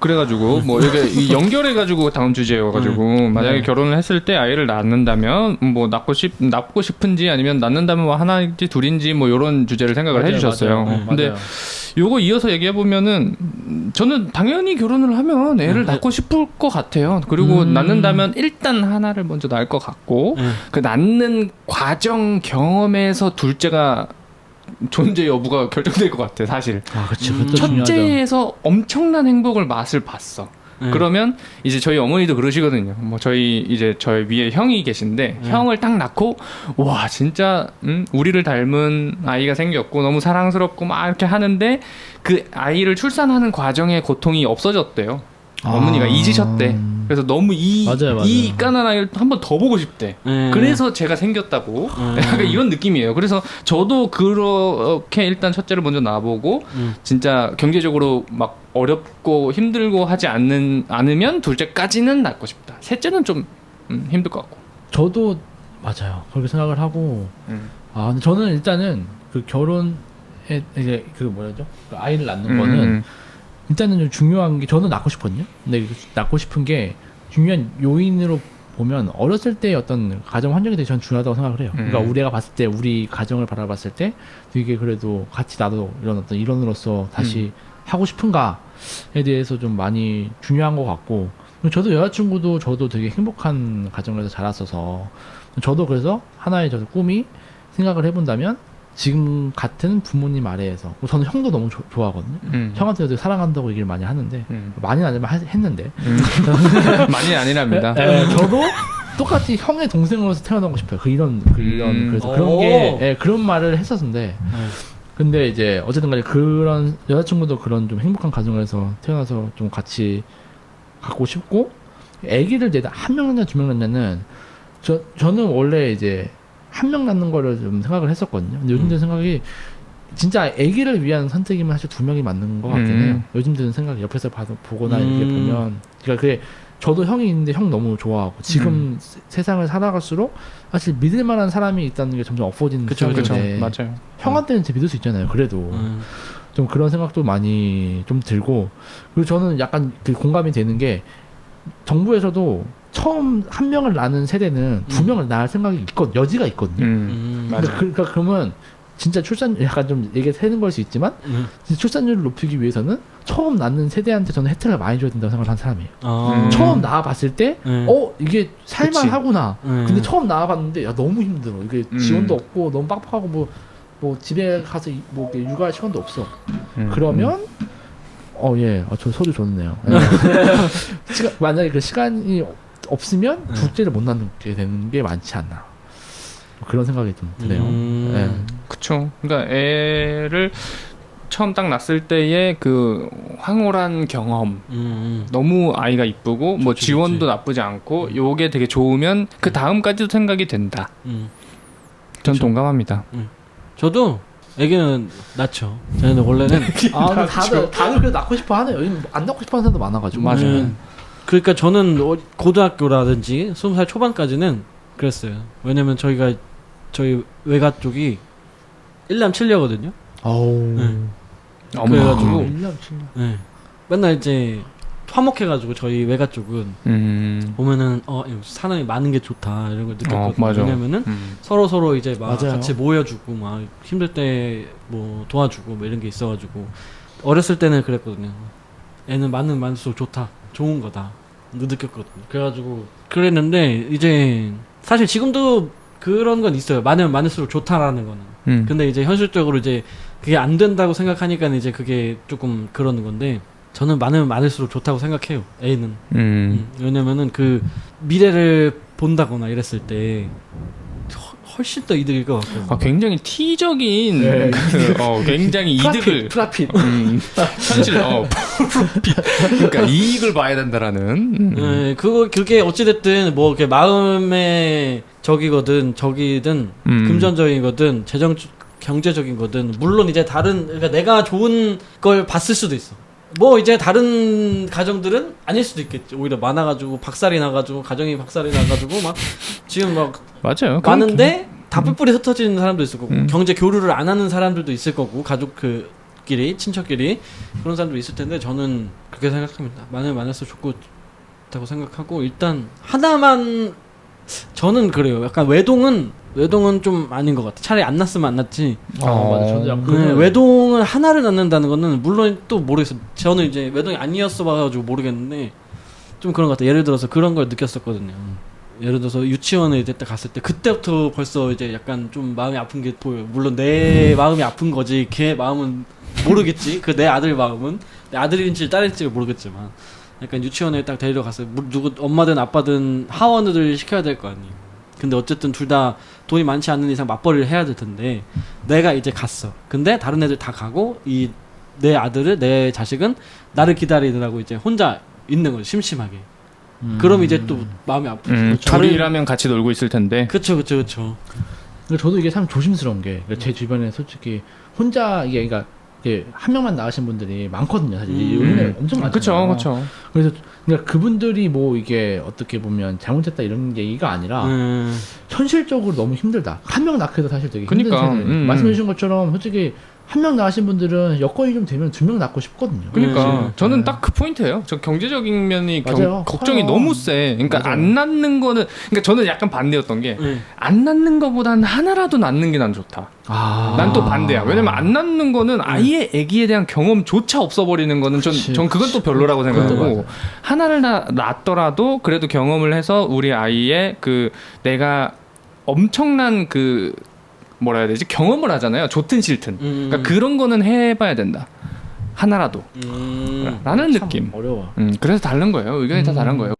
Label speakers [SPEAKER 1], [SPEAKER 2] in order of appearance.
[SPEAKER 1] 그래가지고 뭐 이게 연결해가지고 다음 주제여가지고 만약에 결혼을 했을 때 아이를 낳는다면 뭐 낳고 싶은지 아니면 낳는다면 뭐 하나인지 둘인지 뭐 이런 주제를 생각을 해주셨어요. 근데 요거 이어서 얘기해 보면은 저는 당연히 결혼을 하면 애를 낳고 싶을 것 같아요. 그리고 낳는다면 일단 하나를 먼저 낳을 것 같고 그 낳는 과정 경험에서 둘째가 존재 여부가 결정될 것 같아 사실.
[SPEAKER 2] 그치.
[SPEAKER 1] 첫째에서 엄청난 행복을 맛을 봤어. 그러면 이제 저희 어머니도 그러시거든요. 뭐 저희 위에 형이 계신데 형을 딱 낳고 와 진짜 우리를 닮은 아이가 생겼고 너무 사랑스럽고 막 이렇게 하는데 그 아이를 출산하는 과정의 고통이 없어졌대요. 어머니가 잊으셨대. 그래서 너무
[SPEAKER 2] 맞아요.
[SPEAKER 1] 이 까난 아이를 한 번 더 보고 싶대. 그래서 제가 생겼다고. 약간 이런 느낌이에요. 그래서 저도 그렇게 일단 첫째를 먼저 낳아보고 진짜 경제적으로 막 어렵고 힘들고 하지 않으면 둘째까지는 낳고 싶다. 셋째는 좀 힘들 것 같고.
[SPEAKER 2] 저도 맞아요. 그렇게 생각을 하고 근데 저는 일단은 그 결혼에 이제 그 뭐였죠? 그 아이를 낳는 거는 일단은 좀 중요한 게 저는 낳고 싶거든요. 근데 낳고 싶은 게 중요한 요인으로 보면 어렸을 때의 어떤 가정 환경이 되게 전 중요하다고 생각을 해요. 그러니까 우리가 봤을 때 우리 가정을 바라봤을 때 되게 그래도 같이 나도 이런 어떤 일원으로서 다시 하고 싶은가에 대해서 좀 많이 중요한 것 같고 저도 여자친구도 저도 되게 행복한 가정에서 자랐어서 저도 그래서 하나의 저도 꿈이 생각을 해본다면 지금 같은 부모님 아래에서 저는 형도 너무 좋아하거든요. 형한테 되게 사랑한다고 얘기를 많이 하는데 많이는 아니지만 했는데
[SPEAKER 1] 많이 아니랍니다.
[SPEAKER 2] 저도 똑같이 형의 동생으로서 태어나고 싶어요. 그래서 그런 게 그런 말을 했었는데 근데 이제 어쨌든 간에 그런 여자친구도 그런 좀 행복한 가정에서 태어나서 좀 같이 갖고 싶고 아기를 내다 한 명 낳냐 두 명 낳냐는 저는 원래 이제 한 명 낳는 거를 좀 생각을 했었거든요. 근데 요즘 드는 생각이 진짜 아기를 위한 선택이면 사실 두 명이 맞는 것 같긴 해요. 요즘 드는 생각이 옆에서 보거나 이렇게 보면 그러니까 그게 저도 형이 있는데 형 너무 좋아하고 지금 세상을 살아갈수록 사실 믿을 만한 사람이 있다는 게 점점 없어지는 세상인데
[SPEAKER 1] 맞아요.
[SPEAKER 2] 형한테는 제 믿을 수 있잖아요. 그래도 좀 그런 생각도 많이 좀 들고 그리고 저는 약간 그 공감이 되는 게 정부에서도 처음 한 명을 낳는 세대는 두 명을 낳을 생각이 여지가 있거든요. 그러니까 그러면 진짜 약간 좀 얘기 새는 걸 수 있지만 출산율을 높이기 위해서는 처음 낳는 세대한테 저는 혜택을 많이 줘야 된다고 생각을 한 사람이에요. 처음 낳아봤을 때 이게 살만하구나. 근데 처음 낳아봤는데 야 너무 힘들어. 이게 지원도 없고 너무 빡빡하고 뭐 집에 가서 뭐 육아할 시간도 없어. 그러면 저 소리 좋네요. 만약에 그 시간이 없으면 둘째를 못 낳게 되는 게 많지 않나. 그런 생각이 좀 드네요.
[SPEAKER 1] 그쵸. 그러니까 애를 처음 딱 낳았을 때의 그 황홀한 경험, 너무 아이가 이쁘고 뭐 지원도 나쁘지 않고 요게 되게 좋으면 그 다음까지도 생각이 된다. 전 동감합니다.
[SPEAKER 3] 저도 애기는 낳죠. 저는 원래는
[SPEAKER 2] 다들 그래 낳고 싶어 하네요. 요즘 안 낳고 싶어 하는 사람도 많아가지고.
[SPEAKER 1] 맞아요.
[SPEAKER 3] 그러니까 저는 고등학교라든지 20살 초반까지는 그랬어요. 왜냐면 저희 외가 쪽이 1남 7녀거든요. 그래가지고
[SPEAKER 2] 1남 7녀.
[SPEAKER 3] 맨날 이제 화목해가지고 저희 외가 쪽은 보면은 사람이 많은 게 좋다 이런 걸 느꼈거든요. 왜냐면은 서로 이제 막 같이 모여주고 막 힘들 때 뭐 도와주고 뭐 이런 게 있어가지고 어렸을 때는 그랬거든요. 애는 많을수록 좋다, 좋은 거다 느꼈거든요. 그래가지고 그랬는데 이제 사실 지금도 그런 건 있어요. 많으면 많을수록 좋다라는 거는. 근데 이제 현실적으로 이제 그게 안 된다고 생각하니까 이제 그게 조금 그러는 건데 저는 많으면 많을수록 좋다고 생각해요. 애는. 왜냐면은 그 미래를 본다거나 이랬을 때 훨씬 더 이득일 것 같고.
[SPEAKER 1] 굉장히 T적인 굉장히 이득을
[SPEAKER 2] 프라핏.
[SPEAKER 1] 현실 프로핏. 그러니까 이익을 봐야 된다라는.
[SPEAKER 3] 그게 어찌됐든 뭐 이렇게 마음의 적이든 금전적인 거든 경제적인 거든 물론 이제 그러니까 내가 좋은 걸 봤을 수도 있어. 뭐 이제 다른 가정들은 아닐 수도 있겠지. 오히려 많아가지고 박살이 나가지고 가정이 박살이 나가지고 막 지금 막
[SPEAKER 1] 맞아요.
[SPEAKER 3] 많은데 다 뿔뿔이 흩어지는 사람도 있을 거고 경제 교류를 안 하는 사람들도 있을 거고 가족 가족끼리 친척끼리 그런 사람도 있을 텐데 저는 그렇게 생각합니다. 많을수록 좋다고 생각하고 일단 하나만 저는 그래요. 약간 외동은 좀 아닌 것 같아. 차라리 안 낳았으면 안 낳지.
[SPEAKER 2] 맞아. 저도 약간
[SPEAKER 3] 외동을 하나를 낳는다는 거는 물론 또 모르겠어. 저는 이제 외동이 아니었어 봐가지고 모르겠는데 좀 그런 것 같아. 예를 들어서 그런 걸 느꼈었거든요. 예를 들어서 유치원에 이제 갔을 때 그때부터 벌써 이제 약간 좀 마음이 아픈 게 보여요. 물론 내 마음이 아픈 거지 걔 마음은 모르겠지. 그 내 아들 마음은 내 아들인지 딸인지 모르겠지만 약간 유치원에 딱 데리러 갔어요. 누구 엄마든 아빠든 하원을 시켜야 될 거 아니에요. 근데 어쨌든 둘 다 돈이 많지 않는 이상 맞벌이를 해야 될 텐데 내가 이제 갔어. 근데 다른 애들 다 가고 내 아들을 내 자식은 나를 기다리느라고 이제 혼자 있는 거죠. 심심하게. 그럼 이제 또 마음이 아프죠.
[SPEAKER 1] 둘이라면 같이 놀고 있을 텐데.
[SPEAKER 3] 그쵸.
[SPEAKER 2] 저도 이게 참 조심스러운 게 제 주변에 솔직히 혼자 그러니까 한 명만 나가신 분들이 많거든요. 사실 요즘에 엄청 많잖아요.
[SPEAKER 1] 그렇죠.
[SPEAKER 2] 그래서 그러니까 그분들이 뭐 이게 어떻게 보면 잘못했다 이런 얘기가 아니라 현실적으로 너무 힘들다. 한 명 낳기도 사실 되게 힘든 세대. 말씀해 주신 것처럼 솔직히 한 명 낳으신 분들은 여건이 좀 되면 2명 낳고 싶거든요.
[SPEAKER 1] 그러니까 저는 딱 그 포인트예요. 저 경제적인 면이 걱정이 너무 세. 그러니까
[SPEAKER 2] 맞아요.
[SPEAKER 1] 안 낳는 거는 그러니까 저는 약간 반대였던 게 안 낳는 거보다는 하나라도 낳는 게 난 좋다. 난 또 반대야. 왜냐면 안 낳는 거는 아예 아기에 대한 경험조차 없어버리는 거는 전 그건 또 별로라고 생각하고 하나를 낳더라도 그래도 경험을 해서 우리 아이의 그 내가 엄청난 그 뭐라 해야 되지? 경험을 하잖아요. 좋든 싫든. 그러니까 그런 거는 해봐야 된다. 하나라도. 라는 느낌.
[SPEAKER 2] 어려워.
[SPEAKER 1] 그래서 다른 거예요. 의견이 다 다른 거예요.